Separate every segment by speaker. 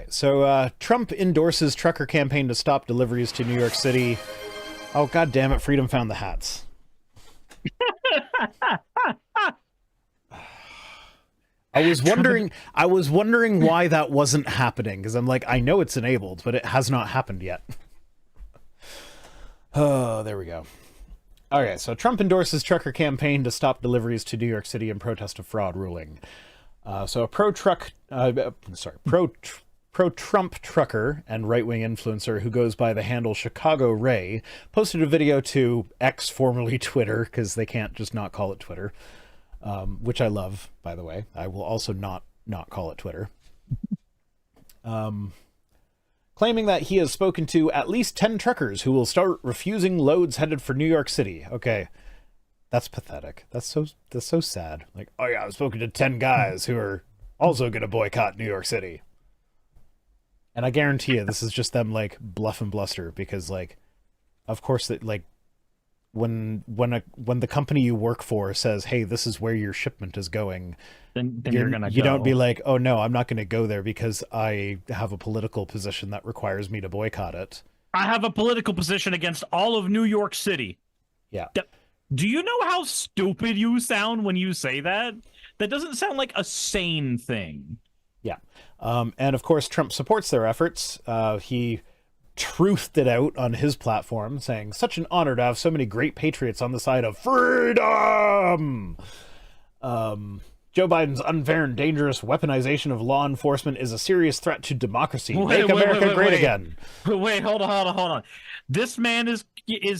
Speaker 1: so Trump endorses trucker campaign to stop deliveries to New York City. Oh, God damn it, Freedom found the hats. I was wondering why that wasn't happening, because I'm like, I know it's enabled, but it has not happened yet. Oh, there we go. Okay, so Trump endorses trucker campaign to stop deliveries to New York City in protest of fraud ruling. So a pro-Trump trucker and right-wing influencer who goes by the handle Chicago Ray posted a video to X, formerly Twitter, because they can't just not call it Twitter, which I love, by the way. I will also not call it Twitter. Claiming that he has spoken to at least 10 truckers who will start refusing loads headed for New York City. Okay, that's pathetic. That's so sad. Like, oh yeah, I've spoken to 10 guys who are also going to boycott New York City. And I guarantee you, this is just them, like, bluff and bluster, because, like, of course, that, like, when the company you work for says, hey, this is where your shipment is going, then you're gonna go. You don't be like, oh no, I'm not going to go there because I have a political position that requires me to boycott it.
Speaker 2: I have a political position against all of New York City.
Speaker 1: Yeah.
Speaker 2: Do you know how stupid you sound when you say that? That doesn't sound like a sane thing.
Speaker 1: Yeah. And of course, Trump supports their efforts. He truthed it out on his platform, saying, such an honor to have so many great patriots on the side of freedom. Joe Biden's unfair and dangerous weaponization of law enforcement is a serious threat to democracy. Make America great again.
Speaker 2: Wait, hold on. This man is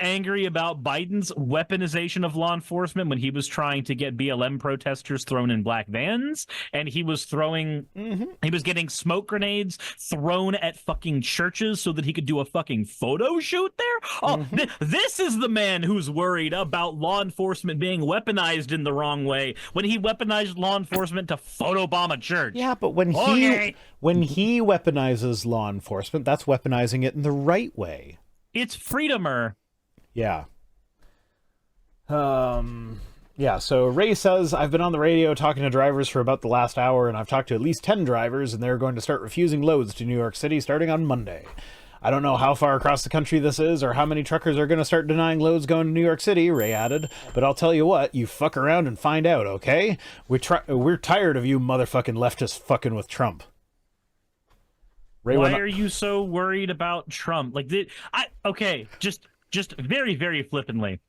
Speaker 2: angry about Biden's weaponization of law enforcement when he was trying to get BLM protesters thrown in black vans, and he was getting smoke grenades thrown at fucking churches so that he could do a fucking photo shoot there. Oh, this is the man who's worried about law enforcement being weaponized in the wrong way when he weaponized law enforcement to photobomb a church.
Speaker 1: Yeah, but when he weaponizes law enforcement, that's weaponizing it in the right way.
Speaker 2: It's freedomer.
Speaker 1: Yeah. Yeah, so Ray says, I've been on the radio talking to drivers for about the last hour, and I've talked to at least 10 drivers, and they're going to start refusing loads to New York City starting on Monday. I don't know how far across the country this is, or how many truckers are going to start denying loads going to New York City, Ray added, but I'll tell you what, you fuck around and find out, okay? We're tired of you motherfucking leftists fucking with Trump.
Speaker 2: Why are you so worried about Trump? Like, just very, very flippantly,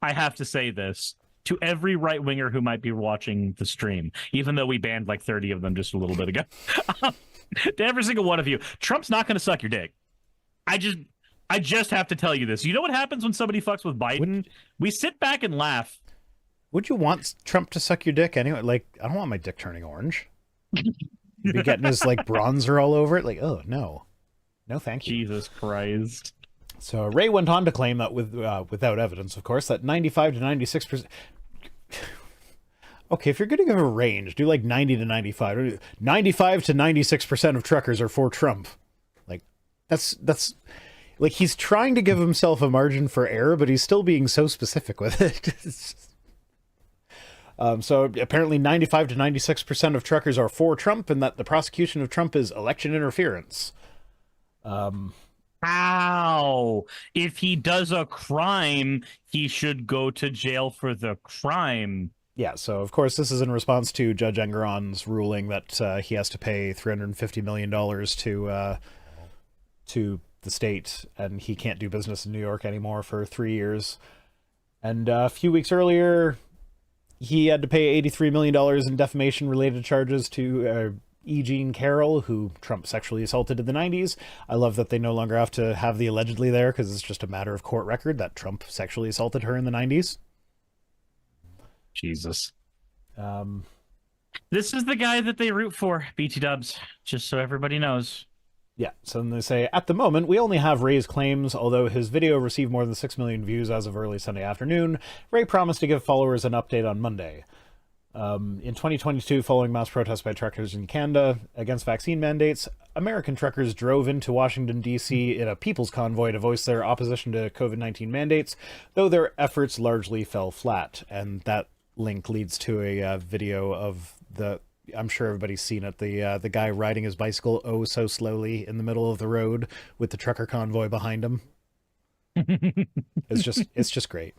Speaker 2: I have to say this to every right-winger who might be watching the stream, even though we banned like 30 of them just a little bit ago. To every single one of you, Trump's not going to suck your dick. I just have to tell you this. You know what happens when somebody fucks with Biden? We sit back and laugh.
Speaker 1: Would you want Trump to suck your dick anyway? Like, I don't want my dick turning orange. Be getting his like bronzer all over it. Like, oh no thank you.
Speaker 2: Jesus Christ.
Speaker 1: So Ray went on to claim that without evidence, of course, that 95 to 96%. Okay, if you're going to give a range, do like 90 to 95. 95 to 96% of truckers are for Trump. Like, that's like, he's trying to give himself a margin for error, but he's still being so specific with it. So apparently 95 to 96% of truckers are for Trump, and that the prosecution of Trump is election interference.
Speaker 2: How? If he does a crime, he should go to jail for the crime.
Speaker 1: Yeah, so of course this is in response to Judge Engeron's ruling that he has to pay $350 million to the state, and he can't do business in New York anymore for 3 years. And a few weeks earlier, he had to pay $83 million in defamation-related charges to E. Jean Carroll, who Trump sexually assaulted in the 90s. I love that they no longer have to have the allegedly there, because it's just a matter of court record that Trump sexually assaulted her in the 90s.
Speaker 2: Jesus. This is the guy that they root for, BT Dubs, just so everybody knows.
Speaker 1: Yeah, so then they say, at the moment, we only have Ray's claims. Although his video received more than 6 million views as of early Sunday afternoon, Ray promised to give followers an update on Monday. In 2022, following mass protests by truckers in Canada against vaccine mandates, American truckers drove into Washington, D.C. in a people's convoy to voice their opposition to COVID-19 mandates, though their efforts largely fell flat. And that link leads to a video of I'm sure everybody's seen it. The guy riding his bicycle oh so slowly in the middle of the road with the trucker convoy behind him. It's just great.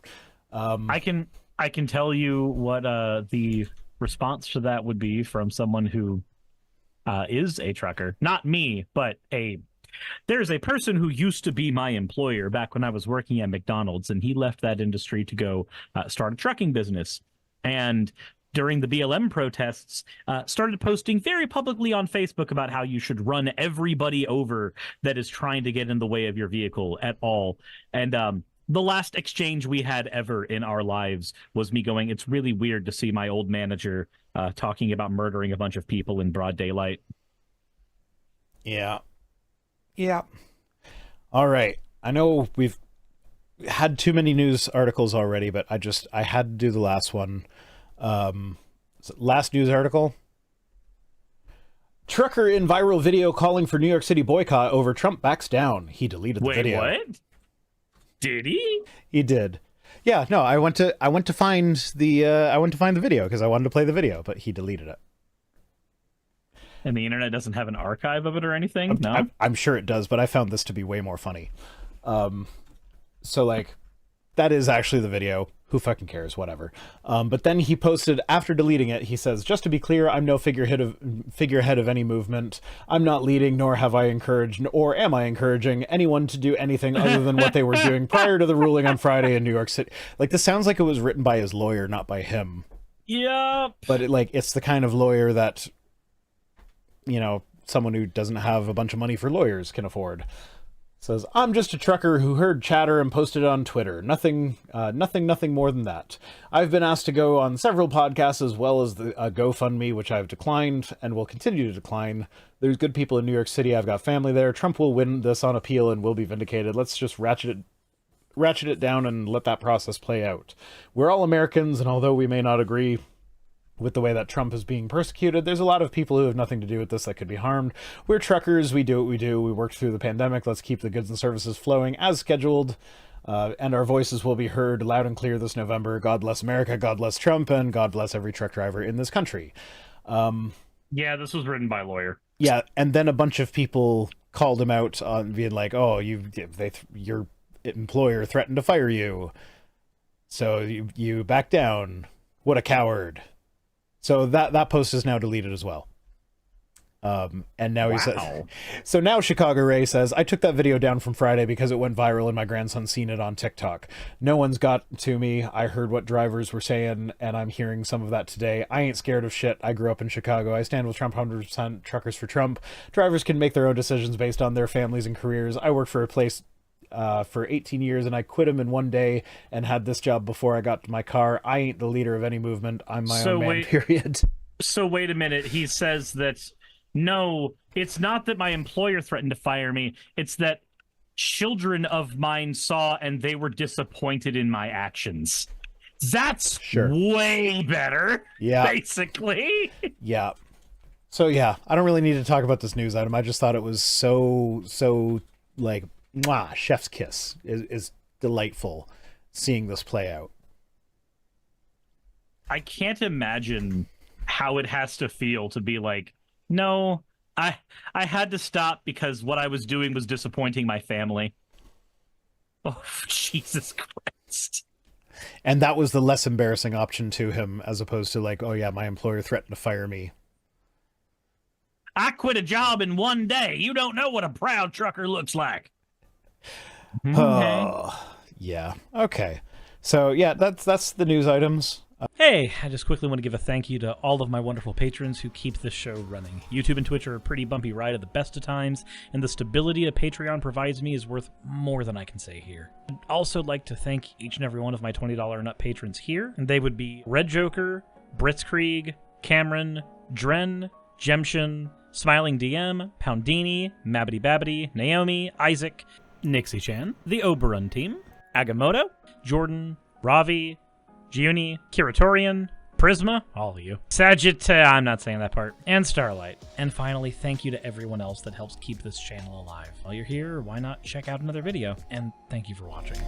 Speaker 2: I can tell you what the response to that would be from someone who is a trucker. Not me, but there's a person who used to be my employer back when I was working at McDonald's, and he left that industry to go start a trucking business. And during the BLM protests, started posting very publicly on Facebook about how you should run everybody over that is trying to get in the way of your vehicle at all. And the last exchange we had ever in our lives was me going, it's really weird to see my old manager talking about murdering a bunch of people in broad daylight.
Speaker 1: Yeah. Yeah. All right. I know we've had too many news articles already, but I had to do the last one. Last news article. Trucker in viral video calling for New York City boycott over Trump backs down. He deleted the video.
Speaker 2: Wait, what? Did he?
Speaker 1: He did. Yeah, no, I went to find the video because I wanted to play the video, but he deleted it.
Speaker 2: And the internet doesn't have an archive of it or anything? No?
Speaker 1: I'm sure it does, but I found this to be way more funny. So, like, that is actually the video. Who fucking cares? Whatever. But then he posted, after deleting it, he says, just to be clear, I'm no figurehead of any movement. I'm not leading, nor have I encouraged, or am I encouraging anyone to do anything other than what they were doing prior to the ruling on Friday in New York City. Like, this sounds like it was written by his lawyer, not by him.
Speaker 2: Yep.
Speaker 1: But it's the kind of lawyer that, someone who doesn't have a bunch of money for lawyers can afford. Says, I'm just a trucker who heard chatter and posted it on Twitter. Nothing more than that. I've been asked to go on several podcasts as well as the GoFundMe, which I've declined and will continue to decline. There's good people in New York City. I've got family there. Trump will win this on appeal and will be vindicated. Let's just ratchet it down and let that process play out. We're all Americans, and although we may not agree with the way that Trump is being persecuted, there's a lot of people who have nothing to do with this that could be harmed. We're truckers. We do what we do. We worked through the pandemic. Let's keep the goods and services flowing as scheduled. And our voices will be heard loud and clear this November. God bless America. God bless Trump. And God bless every truck driver in this country.
Speaker 2: Yeah, this was written by a lawyer.
Speaker 1: Yeah. And then a bunch of people called him out on being like, oh, your employer threatened to fire you. So you back down. What a coward. So that post is now deleted as well. And now he says, so now Chicago Ray says, I took that video down from Friday because it went viral and my grandson's seen it on TikTok. No one's got to me. I heard what drivers were saying and I'm hearing some of that today. I ain't scared of shit. I grew up in Chicago. I stand with Trump 100%. Truckers for Trump. Drivers can make their own decisions based on their families and careers. I work for a place for 18 years and I quit him in one day and had this job before I got to my car. I ain't the leader of any movement. I'm my own man, period.
Speaker 2: So wait a minute. He says that, no, it's not that my employer threatened to fire me. It's that children of mine saw and they were disappointed in my actions. That's way better. Yeah. Basically.
Speaker 1: Yeah. So yeah, I don't really need to talk about this news item. I just thought it was so like, mwah, chef's kiss. Is delightful seeing this play out.
Speaker 2: I can't imagine how it has to feel to be like, no, I had to stop because what I was doing was disappointing my family. Oh, Jesus Christ.
Speaker 1: And that was the less embarrassing option to him as opposed to like, oh yeah, my employer threatened to fire me.
Speaker 2: I quit a job in one day. You don't know what a proud trucker looks like.
Speaker 1: Oh, yeah. Okay. So yeah, that's the news items.
Speaker 3: Hey, I just quickly want to give a thank you to all of my wonderful patrons who keep this show running. YouTube and Twitch are a pretty bumpy ride at the best of times, and the stability a Patreon provides me is worth more than I can say here. I'd also like to thank each and every one of my $20 and up patrons here, and they would be Red Joker, Britzkrieg, Cameron, Dren, Jemshin, Smiling DM, Poundini, Mabbity Babbity, Naomi, Isaac, Nixie Chan, the Oberon team, Agamotto, Jordan, Ravi, Giuni, Kiratorian, Prisma, all of you, I'm not saying that part, and Starlight. And finally, thank you to everyone else that helps keep this channel alive. While you're here, why not check out another video? And thank you for watching.